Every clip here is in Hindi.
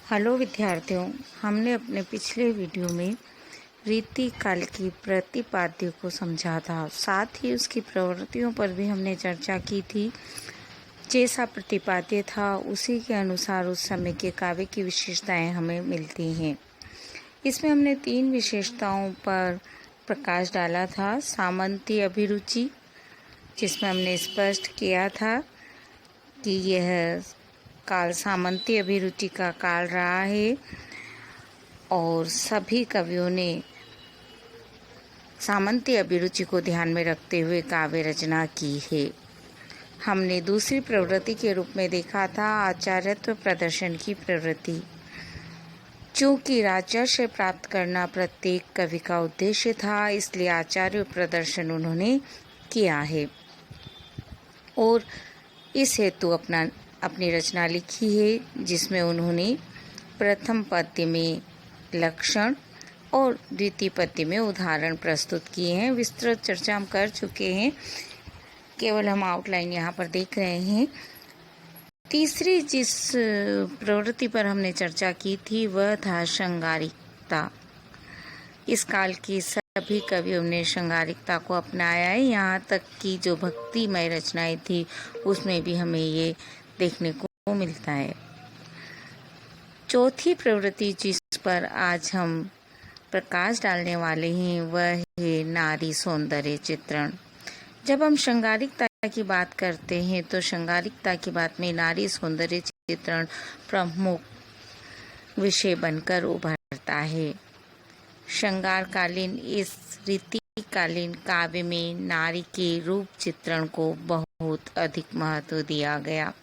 हेलो विद्यार्थियों, हमने अपने पिछले वीडियो में रीति काल की प्रतिपाद्य को समझा था। साथ ही उसकी प्रवृत्तियों पर भी हमने चर्चा की थी। जैसा प्रतिपाद्य था उसी के अनुसार उस समय के काव्य की विशेषताएं हमें मिलती हैं। इसमें हमने 3 विशेषताओं पर प्रकाश डाला था। सामंती अभिरुचि, जिसमें हमने स्पष्ट किया था कि यह काल सामंती अभिरुचि का काल रहा है और सभी कवियों ने सामंती अभिरुचि को ध्यान में रखते हुए काव्य रचना की है। हमने दूसरी प्रवृत्ति के रूप में देखा था आचार्यत्व प्रदर्शन की प्रवृत्ति। चूँकि राजर्षय प्राप्त करना प्रत्येक कवि का उद्देश्य था, इसलिए आचार्य प्रदर्शन उन्होंने किया है और इस हेतु अपनी रचना लिखी है, जिसमें उन्होंने प्रथम पद्य में लक्षण और द्वितीय पद्य में उदाहरण प्रस्तुत किए हैं। विस्तृत चर्चा हम कर चुके हैं, केवल हम आउटलाइन यहाँ पर देख रहे हैं। तीसरी जिस प्रवृत्ति पर हमने चर्चा की थी वह था श्रृंगारिकता। इस काल की सभी कवियों ने श्रृंगारिकता को अपनाया है, यहाँ तक कि जो भक्तिमय रचनाएं थी उसमें भी हमें ये देखने को मिलता है। चौथी प्रवृत्ति जिस पर आज हम प्रकाश डालने वाले हैं वह है नारी सौंदर्य चित्रण। जब हम श्रृंगारिकता की बात करते हैं तो श्रृंगारिकता की बात में नारी सौंदर्य चित्रण प्रमुख विषय बनकर उभरता है। श्रृंगारकालीन इस रीतिकालीन काव्य में नारी के रूप चित्रण को बहुत अधिक महत्व दिया गया।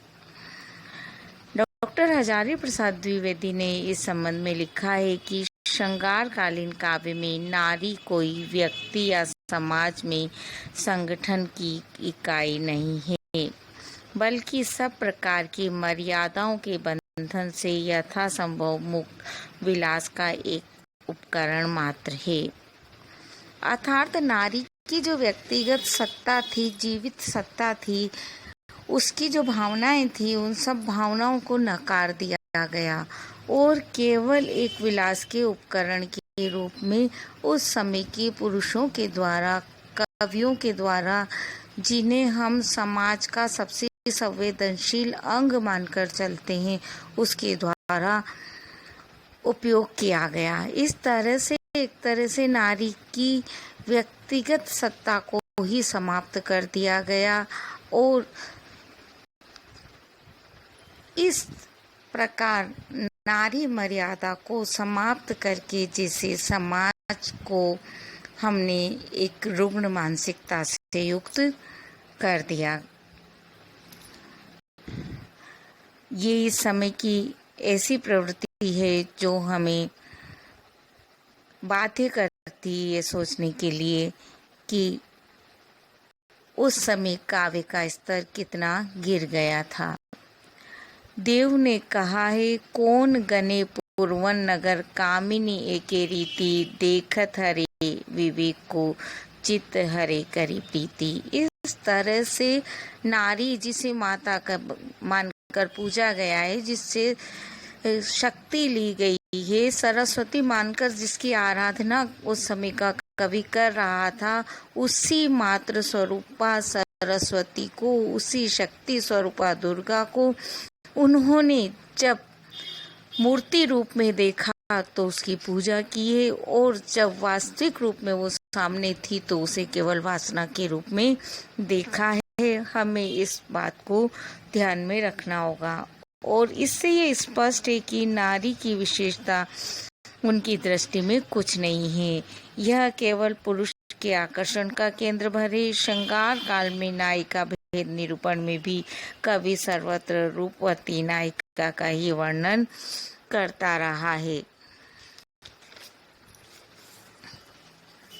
डॉक्टर हजारी प्रसाद द्विवेदी ने इस संबंध में लिखा है कि श्रृंगारकालीन काव्य में नारी कोई व्यक्ति या समाज में संगठन की इकाई नहीं है, बल्कि सब प्रकार की मर्यादाओं के बंधन से यथासंभव मुक्त विलास का एक उपकरण मात्र है। अर्थात नारी की जो व्यक्तिगत सत्ता थी, जीवित सत्ता थी, उसकी जो भावनाएं थी, उन सब भावनाओं को नकार दिया गया और केवल एक विलास के उपकरण के रूप में उस समय के पुरुषों के द्वारा, कवियों के द्वारा, जिन्हें हम समाज का सबसे संवेदनशील अंग मानकर चलते हैं, उसके द्वारा उपयोग किया गया। इस तरह से एक तरह से नारी की व्यक्तिगत सत्ता को ही समाप्त कर दिया गया और इस प्रकार नारी मर्यादा को समाप्त करके जैसे समाज को हमने एक रुग्ण मानसिकता से युक्त कर दिया। ये इस समय की ऐसी प्रवृत्ति है जो हमें बाध्य करती है ये सोचने के लिए कि उस समय काव्य का स्तर कितना गिर गया था। देव ने कहा है, कौन गने पूर्वन नगर कामिनी एके रीति, देखत हरे विवेक को चित्त हरे करी प्रीति। इस तरह से नारी जिसे माता का मानकर पूजा गया है, जिससे शक्ति ली गई है, सरस्वती मानकर जिसकी आराधना उस समय का कवि कर रहा था, उसी मात्र स्वरूपा सरस्वती को, उसी शक्ति स्वरूपा दुर्गा को उन्होंने जब मूर्ति रूप में देखा तो उसकी पूजा की है और जब वास्तविक रूप में वो सामने थी तो उसे केवल वासना के रूप में देखा है। हमें इस बात को ध्यान में रखना होगा और इससे ये स्पष्ट है कि नारी की विशेषता उनकी दृष्टि में कुछ नहीं है, यह केवल पुरुष के आकर्षण का केंद्र भरे। श्रृंगार काल में नायिका भेद निरूपण में भी कवि सर्वत्र रूपवती नायिका का ही वर्णन करता रहा है।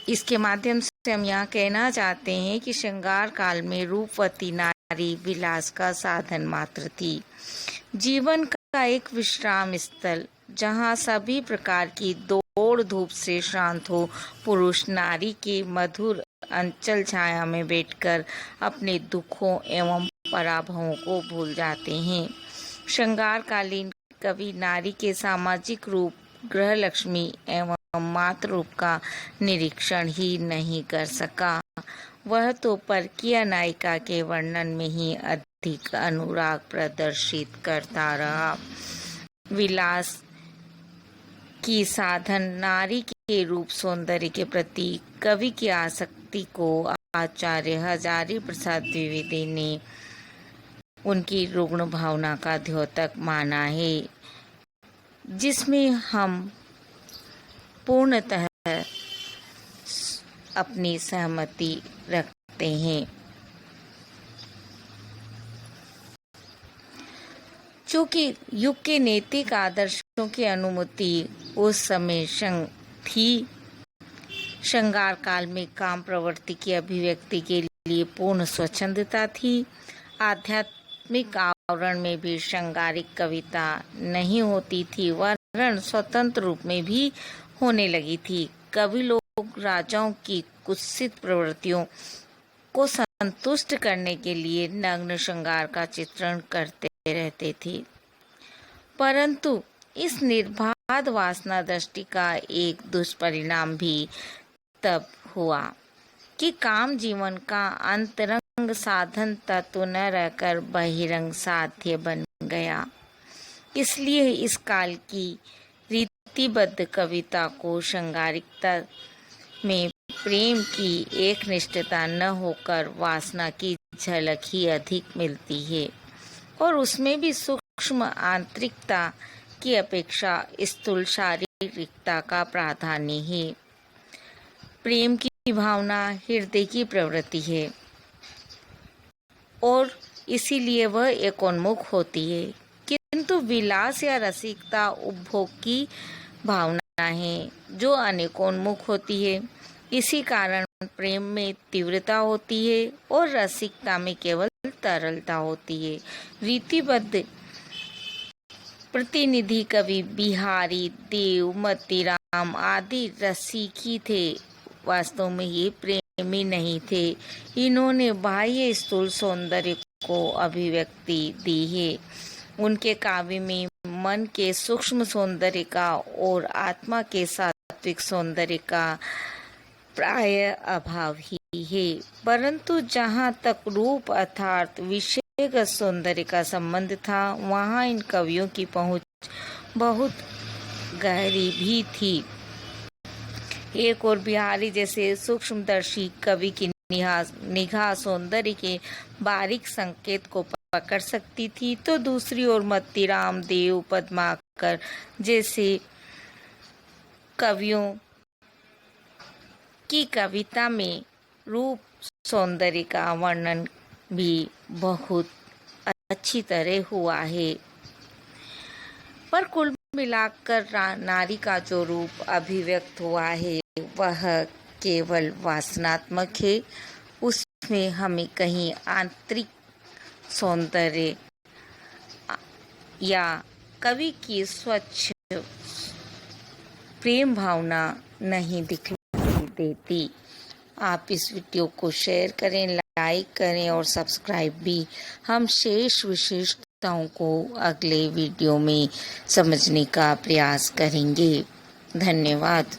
इसके माध्यम से हम यहाँ कहना चाहते हैं कि श्रृंगार काल में रूपवती नारी विलास का साधन मात्र थी, जीवन का एक विश्राम स्थल जहाँ सभी प्रकार की दौड़ धूप से शांत हो। पुरुष नारी के मधुर अंचल छाया में बैठकर अपने दुखों एवं पराभवों को भूल जाते हैं। श्रृंगारकालीन कवि नारी के सामाजिक रूप, गृह लक्ष्मी एवं मातृ रूप का निरीक्षण ही नहीं कर सका। वह तो परकीय नायिका के वर्णन में ही अधिक अनुराग प्रदर्शित करता रहा। विलास की साधन नारी के रूप सौंदर्य के प्रति कवि की आसक्ति को आचार्य हजारी प्रसाद द्विवेदी ने उनकी रुग्ण भावना का द्योतक माना है, जिसमें हम पूर्णतः अपनी सहमति रखते हैं। चूँकि युग के नैतिक आदर्शों की अनुमति उस समय थी, श्रृंगार काल में काम प्रवृत्ति की अभिव्यक्ति के लिए पूर्ण स्वच्छंदता थी। आध्यात्मिक आवरण में भी श्रृंगारिक कविता नहीं होती थी, वरन स्वतंत्र रूप में भी होने लगी थी। कवि लोग राजाओं की कुत्सित प्रवृत्तियों को संतुष्ट करने के लिए नग्न श्रृंगार का चित्रण करते रहते थे, परंतु इस निर्बाध वासना दृष्टि का एक दुष्परिणाम भी तब हुआ कि काम जीवन का अंतरंग साधन तत्व न रहकर बहिरंग साध्य बन गया। इसलिए इस काल की रीतिबद्ध कविता को श्रृंगारिकता में प्रेम की एक निष्ठता न होकर वासना की झलक ही अधिक मिलती है, और उसमें भी सूक्ष्म आंतरिकता की अपेक्षा स्थूल शारीरिकता का प्राधान्य है। प्रेम की भावना हृदय की प्रवृत्ति है और इसीलिए वह एकोन्मुख होती है, किंतु विलास या रसिकता उपभोग की भावना है जो अनेकोन्मुख होती है। इसी कारण प्रेम में तीव्रता होती है और रसिकता में केवल तरलता होती है। रीतिबद्ध प्रतिनिधि कवि बिहारी, देव, मतीराम आदि रसिक ही थे, वास्तव में ये प्रेमी नहीं थे। इन्होंने बाह्य स्थूल सौंदर्य को अभिव्यक्ति दी है। उनके काव्य में मन के सूक्ष्म सौंदर्य का और आत्मा के सात्विक सौंदर्य का प्राय अभाव ही है, परंतु जहाँ तक रूप अर्थात विषयगत सौंदर्य का संबंध था, वहाँ इन कवियों की पहुँच बहुत गहरी भी थी। एक और बिहारी जैसे सूक्ष्मदर्शी कवि की निगाह सौंदर्य के बारीक संकेत को पकड़ सकती थी, तो दूसरी ओर मतीराम, देव, पद्माकर जैसे कवियों की कविता में रूप सौंदर्य का वर्णन भी बहुत अच्छी तरह हुआ है। पर कुल मिलाकर नारी का जो रूप अभिव्यक्त हुआ है वह केवल वासनात्मक है। उसमें हमें कहीं आंतरिक सौंदर्य या कवि की स्वच्छ प्रेम भावना नहीं दिखाई देती। आप इस वीडियो को शेयर करें, लाइक करें और सब्सक्राइब भी। हम शेष विशेषताओं को अगले वीडियो में समझने का प्रयास करेंगे। धन्यवाद।